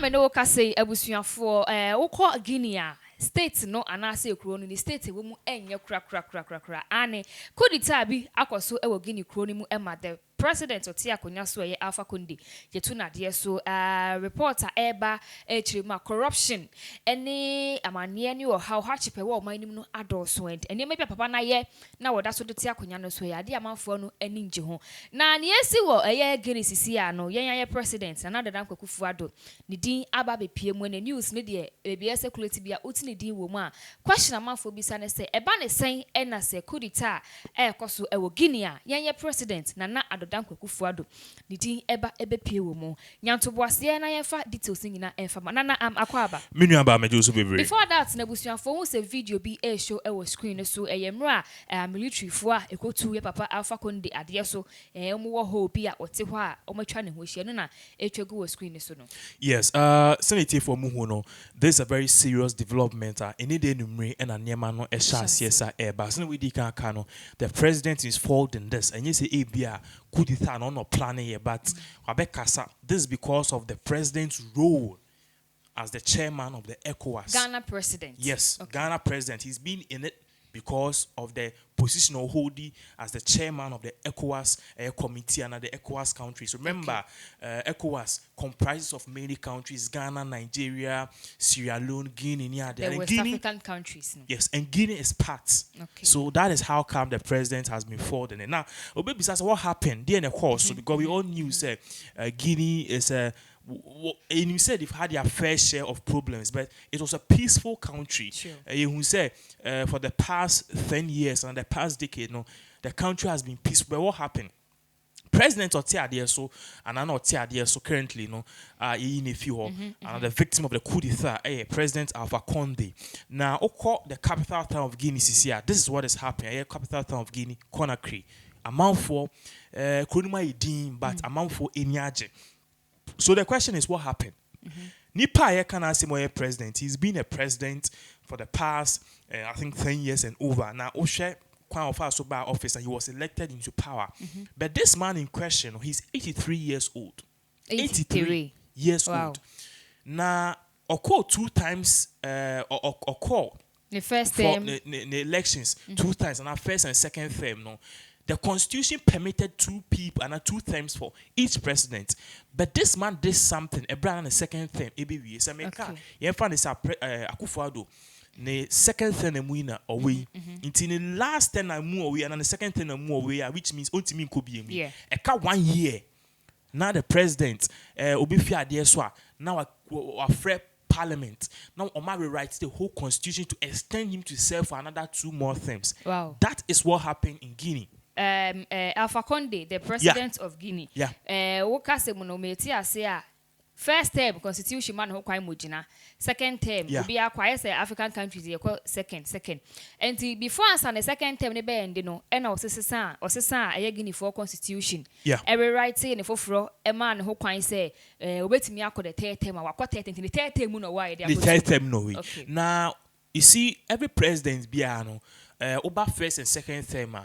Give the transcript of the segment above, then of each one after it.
me no ka say abusuafo wokọ Guinea state no anase ekuro no ni state we mu enye kra ane coup d'etat bi akoso e wo Guinea kuro ni mu ema the president otia akonya so ye Alpha Conde yetu na de so reporter eba chirima corruption any amane ni o how chipe wo man nim no adults went ene me papa na ye na woda so de tia akonya no so ye ade amanfo no ani nje ho na ne esi wo eye Guinea sisi ya no ye president na de dan Akuffo Addo ni din aba be pie mu na news ne de bia security bia oti ne din wo mu a question amanfo bi sa ne se eba ne sen na se coup d'etat koso e wo Guinea ye president na Akuffo Addo ni din eba pie wo mu nyanto boase na yefa details nyina enfa na akwaba menu aba mejo so bebre before that na busuafo hu se video bi show e wo screen so yemra military fo a ekotu ye papa Alpha Conde ade so omo wo ho bi a ote ho a omatwa ne ho hie no na etwagu wo screen so no. Yes, senator for mu ho no, this is a very serious development any day numre and anema no ehya siesa eba so we di kan no the president is fault in this and you say ebia coup d'etat no planning here but wabekasa this is because of the president's role as the chairman of the ECOWAS. Ghana president. Yes, okay. Ghana president. He's been in it because of the position of holding as the chairman of the ECOWAS committee and the ECOWAS countries. Remember, ECOWAS comprises of many countries: Ghana, Nigeria, Sierra Leone, Guinea. The West African countries. No? Yes, and Guinea is part. Okay. So that is how come the president has been forward in it. Now, besides what happened, there in the course, so because we all knew Guinea is a and you said they've had their fair share of problems, but it was a peaceful country. Sure. You said for the past 10 years and the past decade, the country has been peaceful. But what happened? President Otia so and I know Otia so currently, in a few and the victim of the coup d'etat, President Alpha Conde. Now, the capital town of Guinea, Sisia. This is what is happening. Capital town of Guinea, Conakry. Amount for Kronima Idin, but amount for Enyaje. So the question is, what happened? Nipa can ask him president. He's been a president for the past, I think, 10 years and over. Now, Oshe Kwan by office, and he was elected into power. But this man in question, he's 83 years old. 83 years old. Now, occur 2 times, occur the first term, the elections 2 times, and our first and second term, no. The constitution permitted 2 people and 2 terms for each president. But this man did something, a brand and a second term, ABV. So, you find this Akuffo Addo, the second term and winner away. Until the last 10 and more away, and the second 10 and more away, which means ultimately could be a 1 year. Now the president, Obifia Adeswa, now a fair parliament. Now Omar writes the whole constitution to extend him to serve for another 2 more terms. Wow. That is what happened in Guinea. Alpha Conde, the president of Guinea. Wokase monometi ase first term constitution man ho kwan mojina. Second term obi akwaye say African countries ye second. And before answer the second term ne be end no e na osesa aye Guinea for constitution. Every right say ne foforo e man ho kwan say obetimi akọ the third term akọ the third term no why the third term no way. Now you see every president biano over first and second term,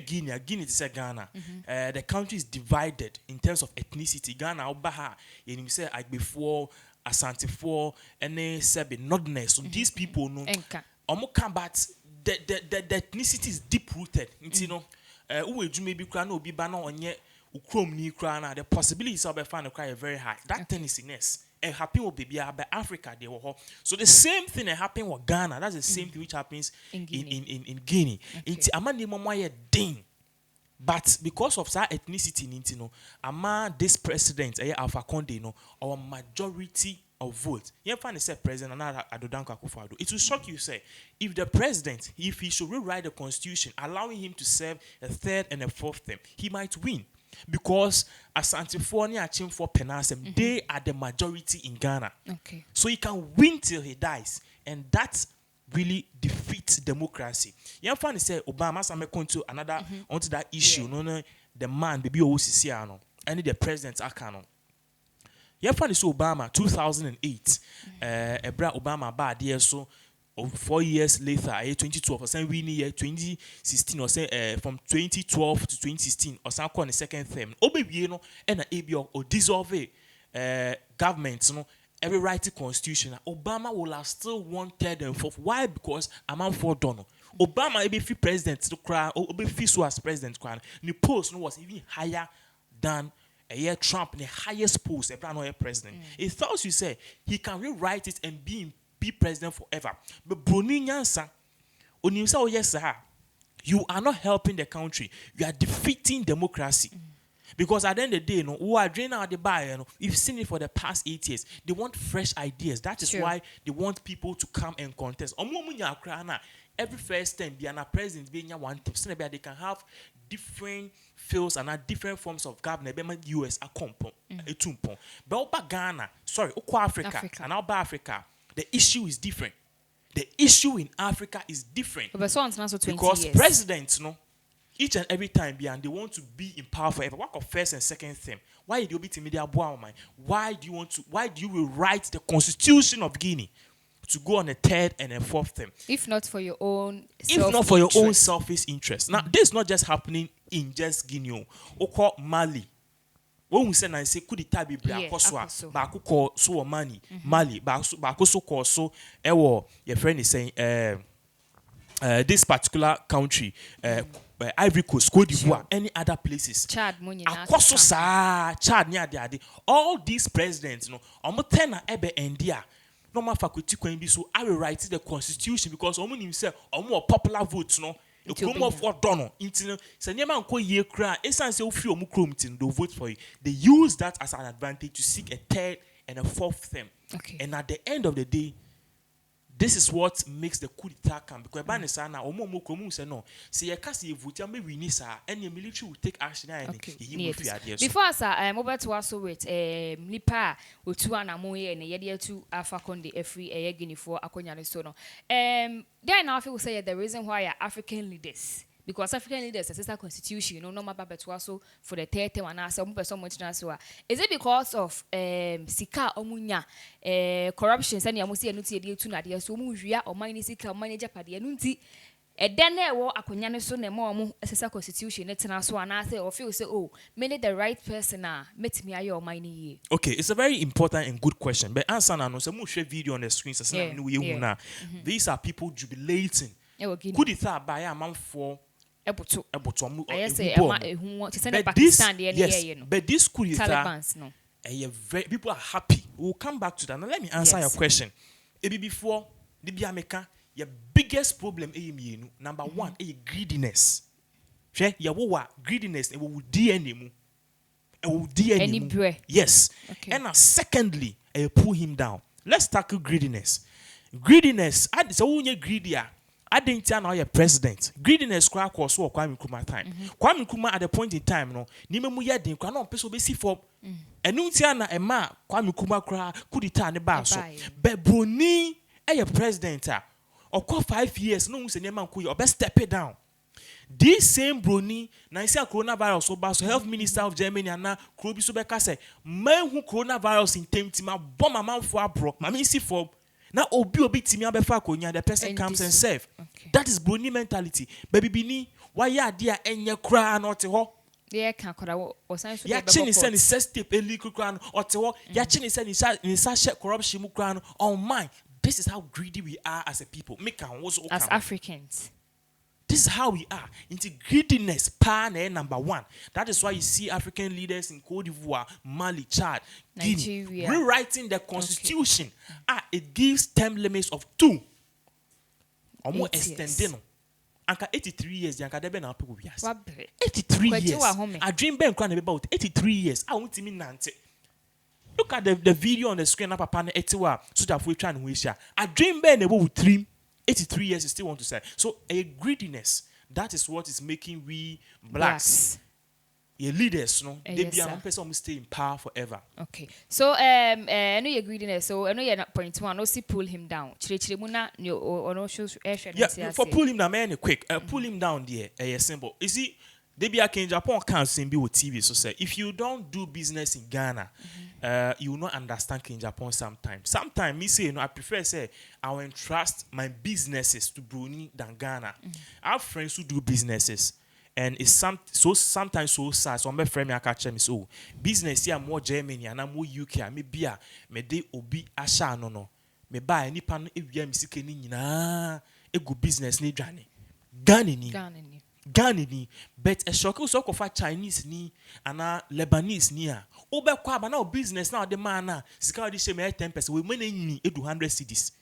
Guinea is Ghana. The country is divided in terms of ethnicity. Ghana, Obaha, and you say like before Asante 4, and they said nordness. So these people know. But the ethnicity is deep rooted. You know, maybe crano be banner on yet Ukrom ni crana. The possibilities of a fan are very high. That tennisness. And happen with baby but Africa they were so the same thing that happened with Ghana. That's the same thing which happens in Guinea. It's among the ding. But because of that ethnicity, this president, Alpha Conde, our majority of votes. You find say president and Akuffo Addo. It will shock you, say, if the president, if he should rewrite the constitution, allowing him to serve a 3rd and a 4th term, he might win. Because Asante 4 and for Pinax, they are the majority in Ghana. Okay. So he can win till he dies. And that really defeats democracy. You find say Obama some going to another onto that issue. No, the man baby OCC and the president Akano. You find say Obama 2008. Obama bad year so 4 years later, 2012, or we year 2016, or say from 2012 to 2016, or some the second term. Obe and a ABO or dissolve government, every writing constitution, Obama will have still won third and fourth. Why? Because I'm for Donald. Obama be free president to cry, or be free so as president cry. The post was even higher than a year Trump, the highest post a president. It thought you say he can rewrite it and be president forever. But Bruni Nyansa, when you say, oh yes, sir, you are not helping the country. You are defeating democracy. Because at the end of the day, who are draining out the buy, you've seen it for the past 8 years. They want fresh ideas. That is why they want people to come and contest. Every first time, the president being one so they can have different fields and different forms of government. US a compound, a tumpon. But Ghana, sorry, Africa, and Africa, the issue is different. The issue in Africa is different. Because presidents, each and every time, they want to be in power forever. What of first and second thing? Why do you be media? Why do you rewrite the constitution of Guinea to go on a third and a fourth thing? If not for your own selfish interest. Now, this is not just happening in just Guinea. Or Mali. When we say coup d'etat be baako call so Mali, baako so call so your friend is saying this particular country Ivory Coast, Cote d'Ivoire, any other places. Chad, Chad, all these presidents, Omotena ebe endia. Normal faculty can be so I will write the constitution because Omun himself, more popular votes, for Donald. They'll vote for you. They use that as an advantage to seek a third and a fourth thing. Okay. And at the end of the day, this is what makes the coup d'etat come. Because no, say vote and the military will take action. Before us, I'm over to also with Lipa with 2 anamoye and a year to Alpha Conde every a Guinea for Akonya Sono. Then I feel say the reason why African leaders. Because African leaders, a constitution, no matter betuaso for the third term and some person much now. Is it because of Sika Omunya corruption? Sani amusi anuti edi tu na dia so mu wia o man Sika manager padi anunti. Then wo akonyane so na mo asesa constitution net na so and say or feel say oh many the right person metimi aye o man ye. Okay, it's a very important and good question. But answer na no say mo share video on the screen so say na we hu na. These are people jubilating. Coup d'etat by a man for but this coup d'etat, people are happy. We'll come back to that. Now let me answer your question. Before the Biameka, your biggest problem number one is greediness. Greediness. It will DNA. Yes. Okay. And secondly, pull him down. Let's tackle greediness. Greediness. It's only greedier. I didn't tell now your president. Greediness crack or so Kwame Nkrumah time. Kwame Nkrumah at the point in time, Nime muya din kwa no peso be si for. Enu tia na ema Kwame Nkrumah kra coup d'etat ne ba so. Be broni your president or 5 years no se nema nko or step it down. This same broni na isi coronavirus so ba so health minister of Germany and na krobi so be ka say man who coronavirus in temti ma bomb amanfo abro. Ma me si for now, obi timi abefa konya the person comes and serve. Okay. That is brony mentality. Baby bini, why ya dia enye kra na ote ho? There can kora o san so ya chini se ni step illegal kra na ote ho. Ya chini se ni sa corruption mu kra on mine. This is how greedy we are as a people. Make an also as Africans. This is how we are. Into greediness, number one. That is why you see African leaders in Cote d'Ivoire, Mali, Chad, Guinea, rewriting the constitution. Okay. It gives term limits of 2. Or more extending. Anka 83 years, Yanka debe na people we 83 years. I dream Ben crying about 83 years. I want to mean nante. Look at the video on the screen. Papa ne etiwa so that we try and wish ya. I dream Ben about 83 years, you still want to say. So a greediness, that is what is making we blacks, leaders, they be a person who stay in power forever. Okay. So I know your greediness. So I know you're not point one. No, see pull him down. Yeah, for pull him down, man, quick. Pull him down there. Simple. You see, they be a Japan can't be with TV. So say if you don't do business in Ghana, you will not understand King Japan sometimes. Sometimes me say, I prefer say I will entrust my businesses to Brunei than Ghana. I have friends who do businesses and it's sometimes so sad. So I'm frame I catch me so business here more Germany and I'm more UK. Me bia me de obi asha no. Me buy any pan e wia me sike ni nyina e go business ni dwane. Ghana ni but a shock so for Chinese ni ana Lebanese ni a obe kwa ba na business na the man na sika odi she me 10% we money ni e do 100 cedis.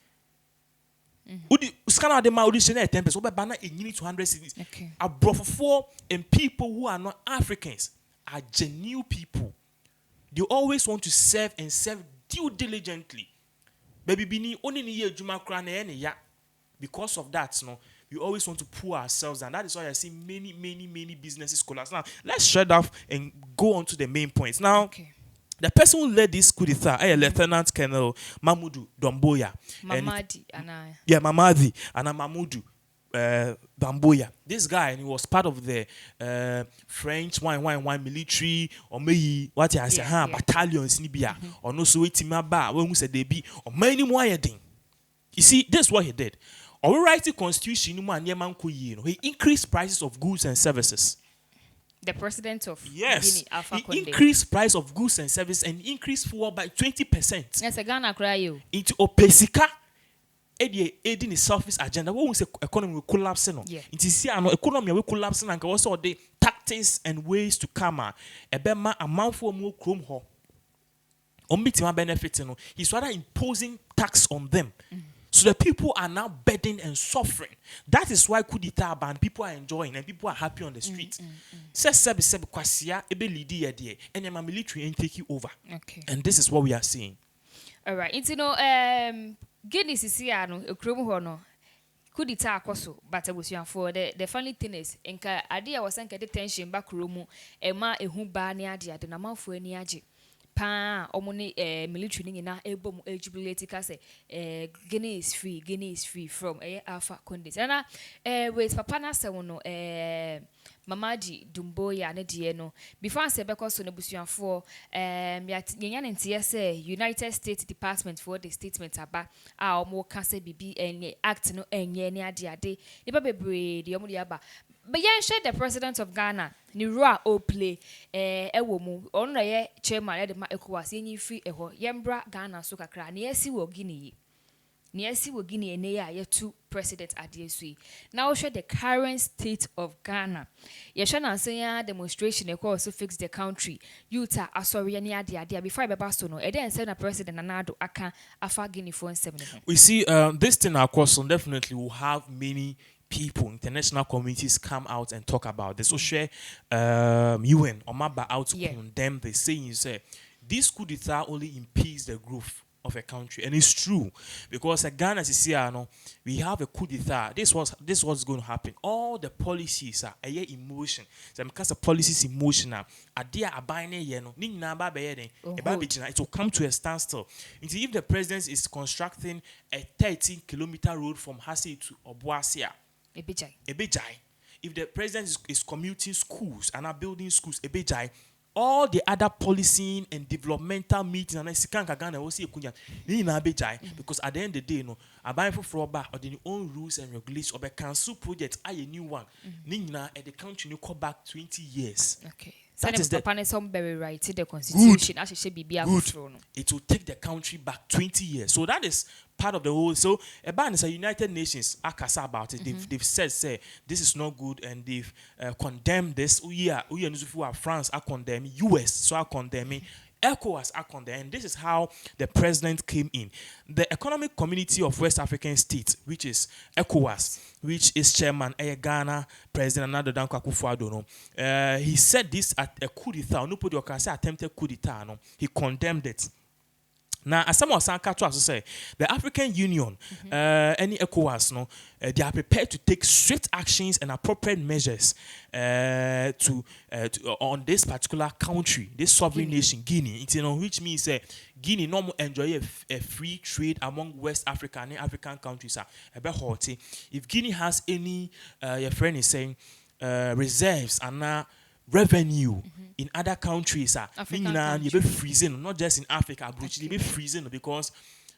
Udi sika the man odi she na 10% obe ba na e 200 cedis. Okay. Abrofo and people who are not Africans are genuine people. They always want to serve and serve due diligently. Baby bini only ni ye juma kra na ya. Because of that, no, we always want to pull ourselves, and that is why I see many businesses collapse. Now, let's shut off and go on to the main points. Now, the person who led this coup d'etat, Lieutenant Colonel Mamadou Doumbouya. Mamadi and Mamadou Doumbouya. This guy, and he was part of the French one military, or maybe what I say, battalions, or no so itimaba, when we said they be, or many more. You see, this is what he did. Our writing constitution, he increased prices of goods and services. The president of Yes, Guinea, Alpha he Condé. increased price of goods and services and increased fuel by 20%. Yes, a Ghana cry you. Into opesika, aiding the surface agenda. What we say economy will collapse no. Yeah. It is here economy will collapse and also the tactics and ways to come. Ebema amount for more chrome ho. Ombitima benefit no. He's rather imposing tax on them. So the people are now burdened and suffering. That is why coup d'etat ban people are enjoying and people are happy on the streets. And your military ain't taking over. Okay. And this is what we are seeing. All right. It's Guinea Sisiano, a chrome hono. Coup d'etat akoso, but I was young for the funny thing is, enka idea was anka detention back room, ema ehumba ni adia, the nama for any aji. Pa omoni military ni na ebo jubilate ka say Guinea is free from Alpha Condé. Na wait papa na se wono Mamadi Doumbouya ne de no before say because so nebusuafo yenya ne ntie say United States Department for the statement aba a omo ka say bibi act no enye ne ade ni ba bebre de omo de aba. But yeah, share the president of Ghana, ni role o play, womu, on the chairman at the ECOWAS, any free Yembra Ghana so kakra, ni esi wo Guinea. Ni esi wo Guinea and ye two presidents at the SC. Now share the current state of Ghana. Yeshana say demonstration also fix the country. Utah asori ni ade before I bebasto no. Then send a president anado aka afa Guinea for 7. We see this thing across definitely will have many people, international communities come out and talk about this. So share UN or Maba out to condemn the saying say this coup d'etat only impedes the growth of a country, and it's true because Ghana is here no, we have a coup d'etat. This was going to happen. All the policies are a emotion. So because the policies emotional, idea abine ye no, ni na ba be den, it will come to a standstill. Until if the president is constructing a 13-kilometer road from Hasi to Obuasia. Ebejai. If the president is commuting schools and are building schools, Ebejai, all the other policing and developmental meetings and Ghana will see because at the end of the day, no, a buy for fraud or the own rules and regulations or a council project, a new one. Nina at the country you call back 20 years. Okay. That is the very right to the constitution. Good. It will take the country back 20 years. So that is part of the whole. So Eban is a United Nations akasa about it. They've said say this is not good and they've condemned this. We are France are condemning, US so are condemning. ECOWAS are condemned, and this is how the president came in. The Economic Community of West African States, which is ECOWAS, which is chairman Ghana President Akuffo Addo, he said this at a coup d'etat. Nobody can say attempted coup d'etat. No, he condemned it. Now, as someone say, the African Union, any ECOWAS, no, they are prepared to take strict actions and appropriate measures on this particular country, this sovereign nation, Guinea. It's, which means Guinea no enjoy a free trade among West Africa and African countries. If Guinea has any, your friend is saying, reserves and revenue in other countries, you be freezing, not just in Africa, but you be freezing because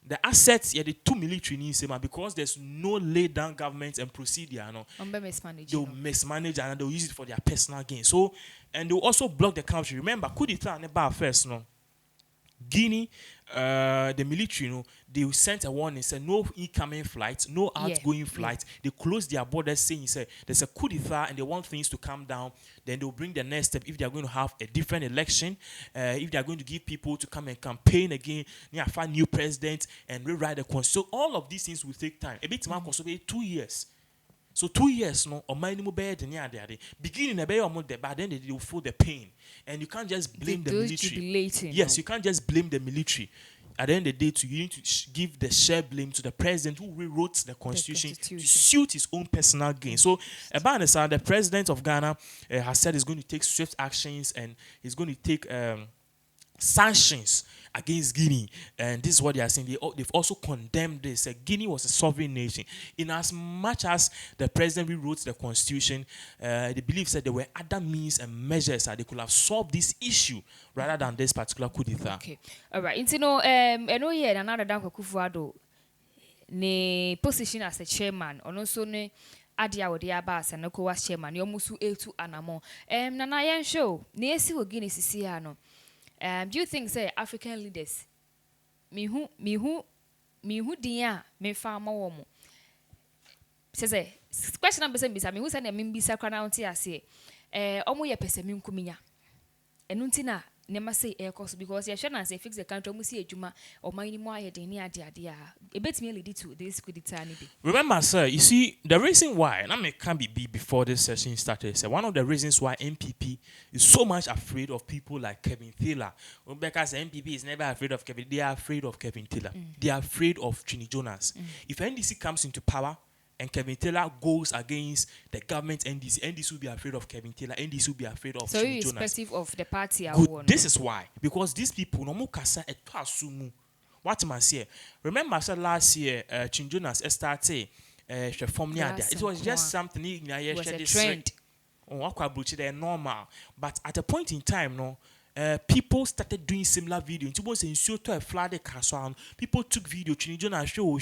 the assets, yeah, the two military needs because there's no laid down government and procedure, no. They'll mismanage and they'll use it for their personal gain. So, and they'll also block the country. Remember, coup d'etat never first, no. Guinea, the military, they sent a warning, said no incoming flights, no outgoing flights. They closed their borders, saying, there's a coup d'etat and they want things to calm down. Then they'll bring the next step if they are going to have a different election, if they are going to give people to come and campaign again, find new president and rewrite the constitution. So all of these things will take time. A bit more, 2 years. So 2 years, no, or minimum bed and beginning a bay or more, but then they will feel the pain. And you can't just blame the military. Yes, you can't just blame the military. At the end of the day, you need to give the share blame to the president who rewrote the constitution to suit his own personal gain. So, about the president of Ghana has said he's going to take swift actions and he's going to take sanctions against Guinea, and this is what they are saying. They've also condemned this. Guinea was a sovereign nation. In as much as the president rewrote the constitution, they believe that there were other means and measures that they could have solved this issue rather than this particular coup d'etat. Okay, all right. And I know here another Akuffo Addo, ne position as a chairman, and also ne adia wodi abas and ECOWAS chairman. You musu etu anamo. Nana yan show. Ne esi wo Guinea sisi ano. Do you think say African leaders me who dia me farmer womo say question number 7 bisa me who say na me bisa kwana unti ase omo ye pese me nkuminya enu nti na nema say air cost because you na say fix the country omo si adwuma o man ni mo aye den ni ade ade a e betimi lead to this coup d'etat ni be. Remember, sir, you see the reason why, and I may can be before this session started, so one of the reasons why MPP is so much afraid of people like Kevin Taylor. Because MPP is never afraid of Kevin, they are afraid of Kevin Taylor. They are afraid of Trini Jonas. If NDC comes into power and Kevin Taylor goes against the government, NDC will be afraid of Kevin Taylor, NDC will be afraid of so Trini Jonas. So irrespective of the party. Good. This is why. Because these people, no more kasa eto asumu. What am I saying? Remember, I said last year, Trini Jonas started it was just something. It was a trend. They're normal. But at a point in time, people started doing similar videos. People took video. Trini Jonas show.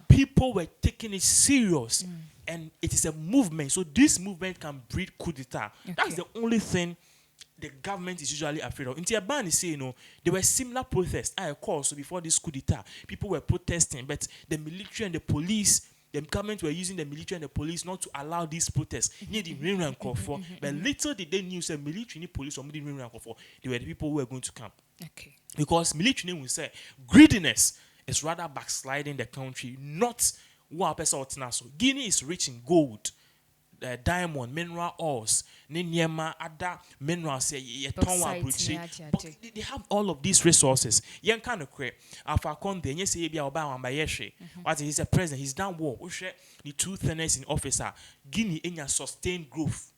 People were taking it serious, and it is a movement. So this movement can breed coup d'etat. Okay. That's the only thing the government is usually afraid of. In Tiabani say, there were similar protests. So before this coup d'etat, people were protesting, but the military and the police, the government were using the military and the police not to allow these protests. But little did they knew the military and police were they were the people who were going to come. Okay. Because military will say greediness is rather backsliding the country, not what person. Guinea is rich in gold, diamond, mineral ores, other minerals. But they have all of these resources. Young kind of crap. What he's a president, he's done war. The two tenants in office are Guinea in your sustained growth.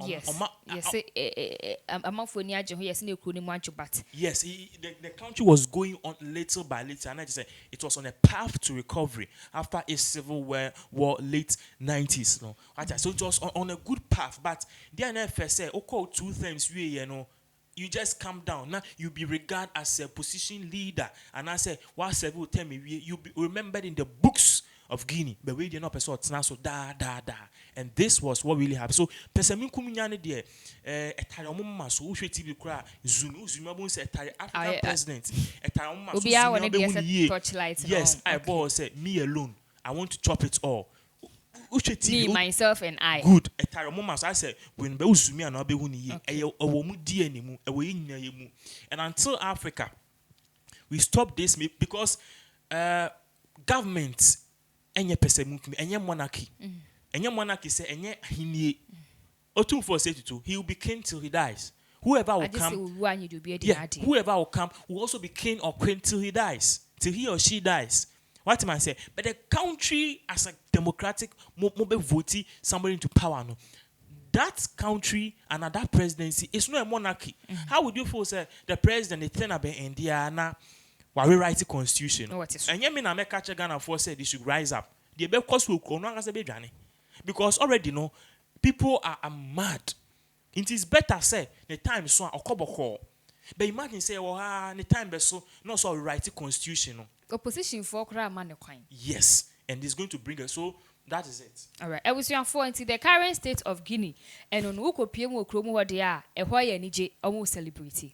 Yes. Yes. Yes, the country was going on little by little, and I just say it was on a path to recovery after a civil war late 90s. So it was on a good path, but the NFS said, "Okay, two things you just calm down. Now you be regarded as a position leader, and I say, what several tell me you be remembered in the books of Guinea, but we did not person so and this was what really happened. So Pesamin Kuminyane there, Etayomuma, so Ushe TV cry, Zumabun said, African president, Etayomuma, yes, I boss said, me alone, I want to chop it all. Me, myself, and I. Good. Etayomuma, so I said, when Beuzumi and Abehuni, and until Africa, we stop this because governments. Enye monarchy. Enye monarchy say enye hinie. Otum for say to he will be king till he dies. Whoever will come, whoever will come will also be king or queen till he dies, till he or she dies. What am I saying? But the country as a democratic, mobile voting somebody into power, no. That country and that presidency is not a monarchy. How would you feel say the president the ten about Indiana? While we write the constitution, and you mean I make catch Ghana for say they should rise up. The because we because already people are mad. It is better say the time so a call But imagine say, oh, the time be so not so write constitution. No. Opposition for kra man kwan. Yes, and it's going to bring us. So that is it. All right. For into the current state of Guinea and on uko piem wo kromu hode a ehwa ye nije almost celebrity.